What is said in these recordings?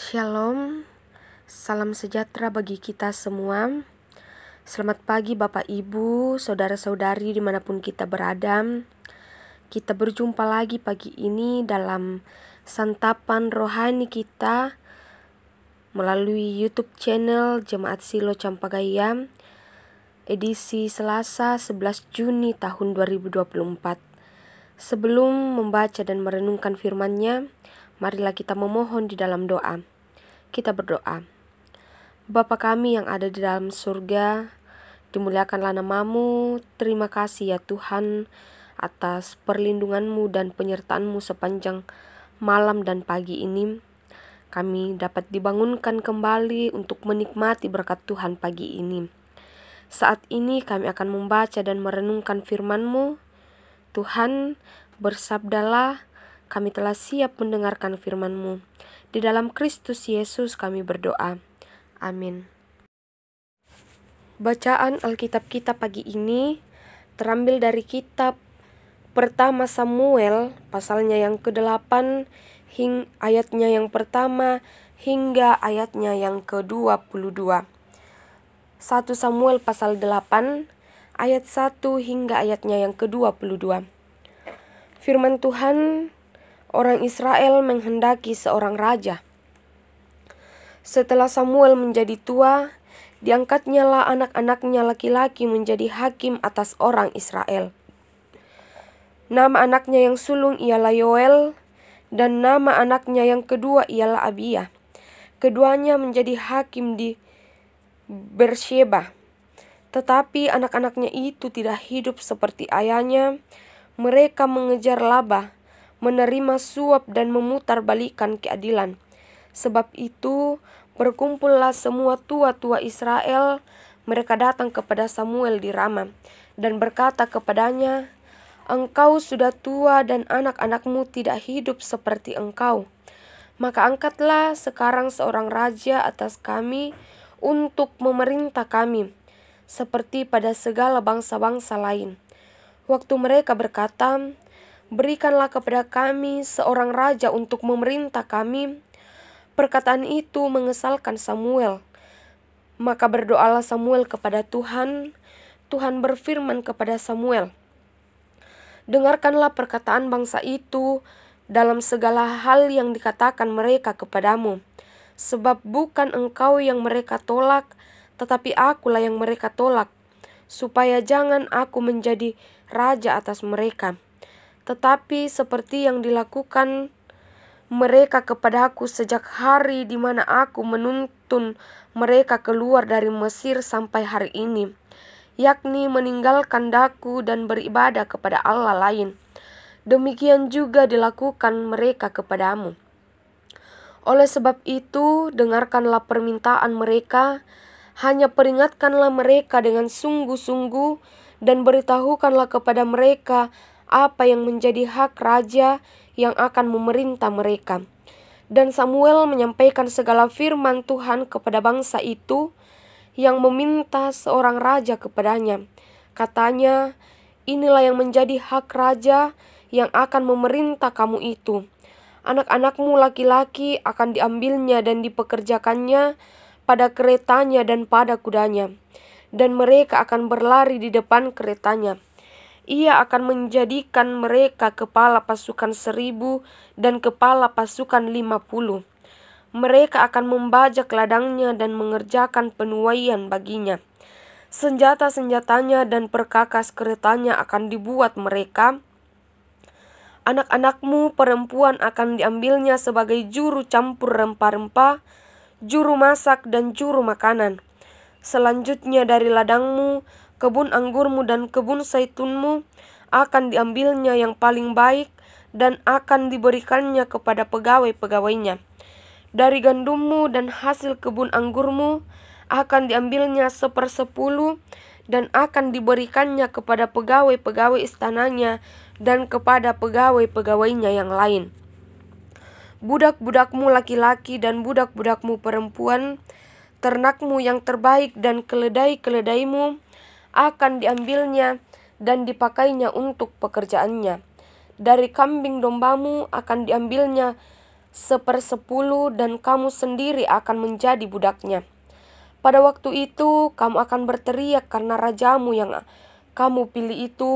Shalom, salam sejahtera bagi kita semua. Selamat pagi Bapak Ibu, saudara-saudari dimanapun kita berada. Kita berjumpa lagi pagi ini dalam santapan rohani kita melalui YouTube channel Jemaat Silo Campagaya, edisi Selasa 11 Juni tahun 2024. Sebelum membaca dan merenungkan firman-Nya, marilah kita memohon di dalam doa. Kita berdoa. Bapa kami yang ada di dalam surga, dimuliakanlah nama-Mu. Terima kasih ya Tuhan atas perlindungan-Mu dan penyertaan-Mu sepanjang malam dan pagi ini. Kami dapat dibangunkan kembali untuk menikmati berkat Tuhan pagi ini. Saat ini kami akan membaca dan merenungkan firman-Mu. Tuhan, bersabdalah, kami telah siap mendengarkan firman-Mu. Di dalam Kristus Yesus kami berdoa. Amin. Bacaan Alkitab kita pagi ini terambil dari kitab pertama Samuel, pasalnya yang ke-8, ayatnya yang pertama hingga ayatnya yang ke-22. 1 Samuel pasal 8, ayat 1 hingga ayatnya yang ke-22. Firman Tuhan, orang Israel menghendaki seorang raja. Setelah Samuel menjadi tua, diangkatnya lah anak-anaknya laki-laki menjadi hakim atas orang Israel. Nama anaknya yang sulung ialah Yoel, dan nama anaknya yang kedua ialah Abia. Keduanya menjadi hakim di Beersheba. Tetapi anak-anaknya itu tidak hidup seperti ayahnya. Mereka mengejar laba, menerima suap dan memutarbalikkan keadilan. Sebab itu berkumpullah semua tua-tua Israel. Mereka datang kepada Samuel di Rama dan berkata kepadanya, "Engkau sudah tua dan anak-anakmu tidak hidup seperti engkau. Maka angkatlah sekarang seorang raja atas kami untuk memerintah kami, seperti pada segala bangsa-bangsa lain." Waktu mereka berkata, "Berikanlah kepada kami seorang raja untuk memerintah kami," perkataan itu mengesalkan Samuel. Maka berdoalah Samuel kepada Tuhan. Tuhan berfirman kepada Samuel, "Dengarkanlah perkataan bangsa itu dalam segala hal yang dikatakan mereka kepadamu. Sebab bukan engkau yang mereka tolak, tetapi akulah yang mereka tolak, supaya jangan aku menjadi raja atas mereka. Tetapi seperti yang dilakukan mereka kepadaku sejak hari di mana aku menuntun mereka keluar dari Mesir sampai hari ini, yakni meninggalkan daku dan beribadah kepada Allah lain, demikian juga dilakukan mereka kepadamu. Oleh sebab itu, dengarkanlah permintaan mereka, hanya peringatkanlah mereka dengan sungguh-sungguh, dan beritahukanlah kepada mereka apa yang menjadi hak raja yang akan memerintah mereka." Dan Samuel menyampaikan segala firman Tuhan kepada bangsa itu yang meminta seorang raja kepadanya. Katanya, "Inilah yang menjadi hak raja yang akan memerintah kamu itu. Anak-anakmu laki-laki akan diambilnya dan dipekerjakannya pada keretanya dan pada kudanya, dan mereka akan berlari di depan keretanya. Ia akan menjadikan mereka kepala pasukan 1,000 dan kepala pasukan 50. Mereka akan membajak ladangnya dan mengerjakan penuaian baginya. Senjata-senjatanya dan perkakas keretanya akan dibuat mereka. Anak-anakmu perempuan akan diambilnya sebagai juru campur rempah-rempah, juru masak dan juru makanan. Selanjutnya dari ladangmu, kebun anggurmu dan kebun zaitunmu akan diambilnya yang paling baik dan akan diberikannya kepada pegawai-pegawainya. Dari gandummu dan hasil kebun anggurmu akan diambilnya 1/10 dan akan diberikannya kepada pegawai-pegawai istananya dan kepada pegawai-pegawainya yang lain. Budak-budakmu laki-laki dan budak-budakmu perempuan, ternakmu yang terbaik dan keledai-keledaimu akan diambilnya dan dipakainya untuk pekerjaannya. Dari kambing dombamu akan diambilnya 1/10 dan kamu sendiri akan menjadi budaknya. Pada waktu itu kamu akan berteriak karena rajamu yang kamu pilih itu,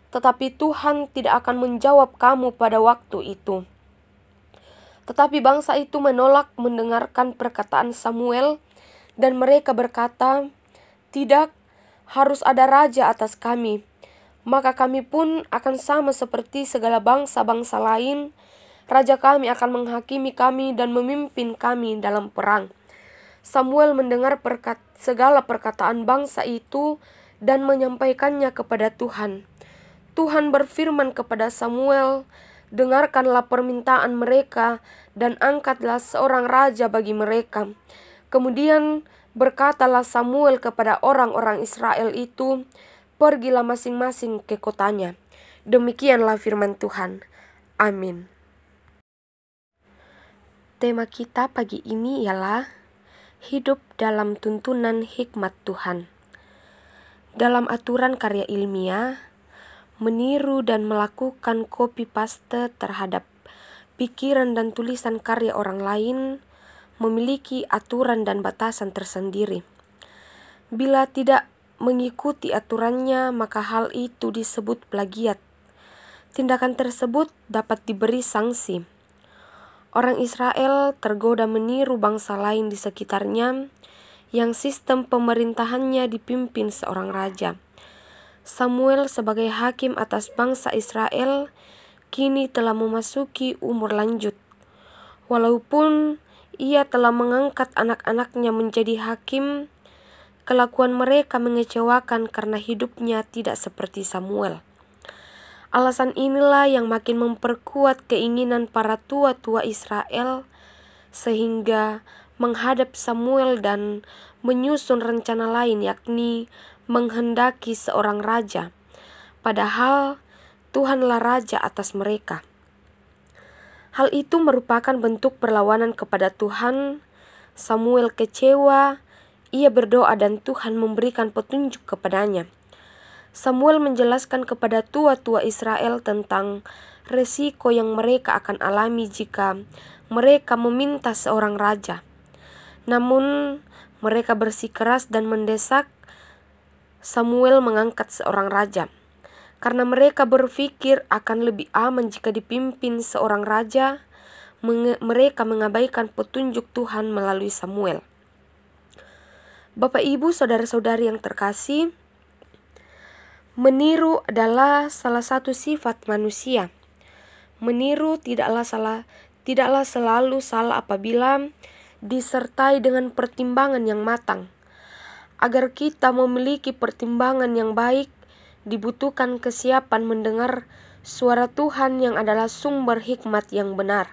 tetapi Tuhan tidak akan menjawab kamu pada waktu itu. Tetapi bangsa itu menolak mendengarkan perkataan Samuel, dan mereka berkata, "Tidak, harus ada raja atas kami. Maka kami pun akan sama seperti segala bangsa-bangsa lain. Raja kami akan menghakimi kami dan memimpin kami dalam perang." Samuel mendengar segala perkataan bangsa itu dan menyampaikannya kepada Tuhan. Tuhan berfirman kepada Samuel, "Dengarkanlah permintaan mereka dan angkatlah seorang raja bagi mereka." Kemudian berkatalah Samuel kepada orang-orang Israel itu, "Pergilah masing-masing ke kotanya." Demikianlah firman Tuhan. Amin. Tema kita pagi ini ialah hidup dalam tuntunan hikmat Tuhan. Dalam aturan karya ilmiah, meniru dan melakukan copy paste terhadap pikiran dan tulisan karya orang lain memiliki aturan dan batasan tersendiri. Bila tidak mengikuti aturannya, maka hal itu disebut plagiat. Tindakan tersebut dapat diberi sanksi. Orang Israel tergoda meniru bangsa lain di sekitarnya yang sistem pemerintahannya dipimpin seorang raja. Samuel sebagai hakim atas bangsa Israel kini telah memasuki umur lanjut. Walaupun ia telah mengangkat anak-anaknya menjadi hakim, kelakuan mereka mengecewakan karena hidupnya tidak seperti Samuel. Alasan inilah yang makin memperkuat keinginan para tua-tua Israel sehingga menghadap Samuel dan menyusun rencana lain, yakni menghendaki seorang raja. Padahal Tuhanlah raja atas mereka. Hal itu merupakan bentuk perlawanan kepada Tuhan. Samuel kecewa, ia berdoa dan Tuhan memberikan petunjuk kepadanya. Samuel menjelaskan kepada tua-tua Israel tentang resiko yang mereka akan alami jika mereka meminta seorang raja. Namun, mereka bersikeras dan mendesak Samuel mengangkat seorang raja. Karena mereka berpikir akan lebih aman jika dipimpin seorang raja, mereka mengabaikan petunjuk Tuhan melalui Samuel. Bapak, Ibu, saudara-saudari yang terkasih, meniru adalah salah satu sifat manusia. Meniru tidaklah selalu salah apabila disertai dengan pertimbangan yang matang. Agar kita memiliki pertimbangan yang baik, dibutuhkan kesiapan mendengar suara Tuhan yang adalah sumber hikmat yang benar.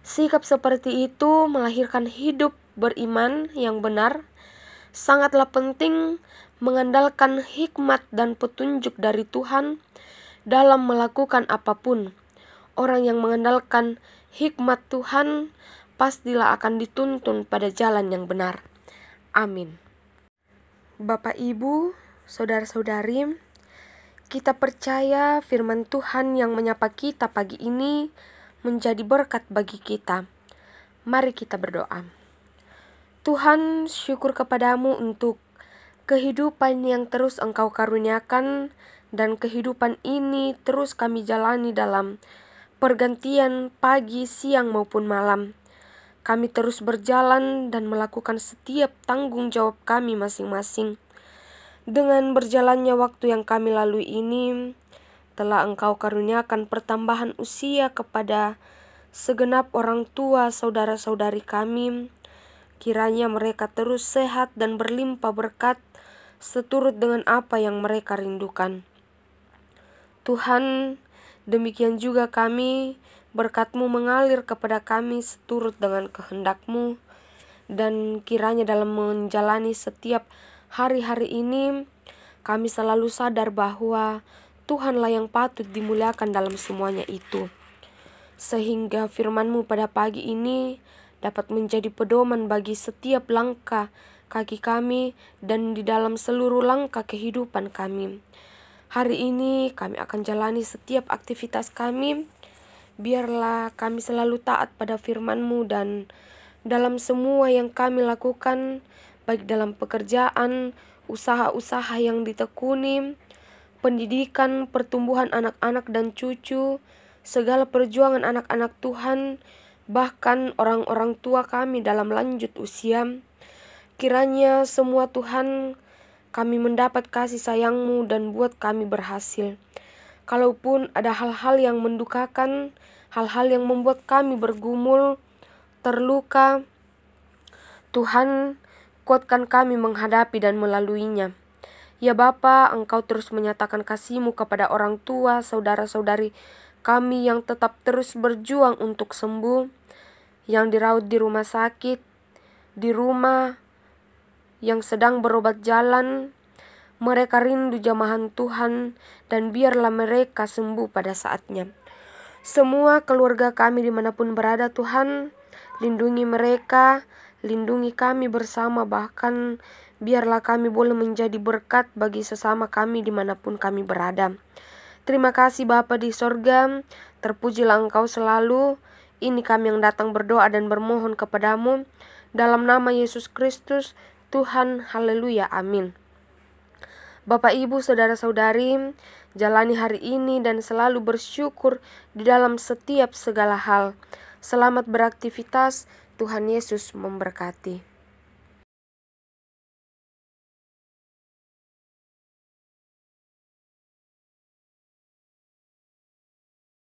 Sikap seperti itu melahirkan hidup beriman yang benar. Sangatlah penting mengandalkan hikmat dan petunjuk dari Tuhan dalam melakukan apapun. Orang yang mengandalkan hikmat Tuhan pastilah akan dituntun pada jalan yang benar. Amin. Bapak, Ibu, saudara-saudari, kita percaya firman Tuhan yang menyapa kita pagi ini menjadi berkat bagi kita. Mari kita berdoa. Tuhan, syukur kepadamu untuk kehidupan yang terus Engkau karuniakan, dan kehidupan ini terus kami jalani dalam pergantian pagi, siang maupun malam. Kami terus berjalan dan melakukan setiap tanggung jawab kami masing-masing. Dengan berjalannya waktu yang kami lalui ini, telah Engkau karuniakan pertambahan usia kepada segenap orang tua saudara-saudari kami. Kiranya mereka terus sehat dan berlimpah berkat seturut dengan apa yang mereka rindukan. Tuhan, demikian juga kami, berkat-Mu mengalir kepada kami seturut dengan kehendak-Mu, dan kiranya dalam menjalani setiap hari-hari ini, kami selalu sadar bahwa Tuhanlah yang patut dimuliakan dalam semuanya itu. Sehingga firman-Mu pada pagi ini dapat menjadi pedoman bagi setiap langkah kaki kami dan di dalam seluruh langkah kehidupan kami. Hari ini kami akan jalani setiap aktivitas kami Biarlah kami selalu taat pada firman-Mu dan dalam semua yang kami lakukan, baik dalam pekerjaan, usaha-usaha yang ditekuni, pendidikan, pertumbuhan anak-anak dan cucu, segala perjuangan anak-anak Tuhan, bahkan orang-orang tua kami dalam lanjut usia. Kiranya semua Tuhan, kami mendapat kasih sayang-Mu dan buat kami berhasil. Kalaupun ada hal-hal yang mendukakan, hal-hal yang membuat kami bergumul, terluka, Tuhan, kuatkan kami menghadapi dan melaluinya. Ya Bapa, Engkau terus menyatakan kasih-Mu kepada orang tua, saudara-saudari kami yang tetap terus berjuang untuk sembuh, yang dirawat di rumah sakit, di rumah, yang sedang berobat jalan. Mereka rindu jamahan Tuhan dan biarlah mereka sembuh pada saatnya. Semua keluarga kami dimanapun berada Tuhan, lindungi mereka, lindungi kami bersama, bahkan biarlah kami boleh menjadi berkat bagi sesama kami dimanapun kami berada. Terima kasih Bapa di sorga, terpujilah Engkau selalu. Ini kami yang datang berdoa dan bermohon kepadamu, dalam nama Yesus Kristus, Tuhan, haleluya, amin. Bapak, Ibu, saudara-saudari, jalani hari ini dan selalu bersyukur di dalam setiap segala hal. Selamat beraktivitas, Tuhan Yesus memberkati.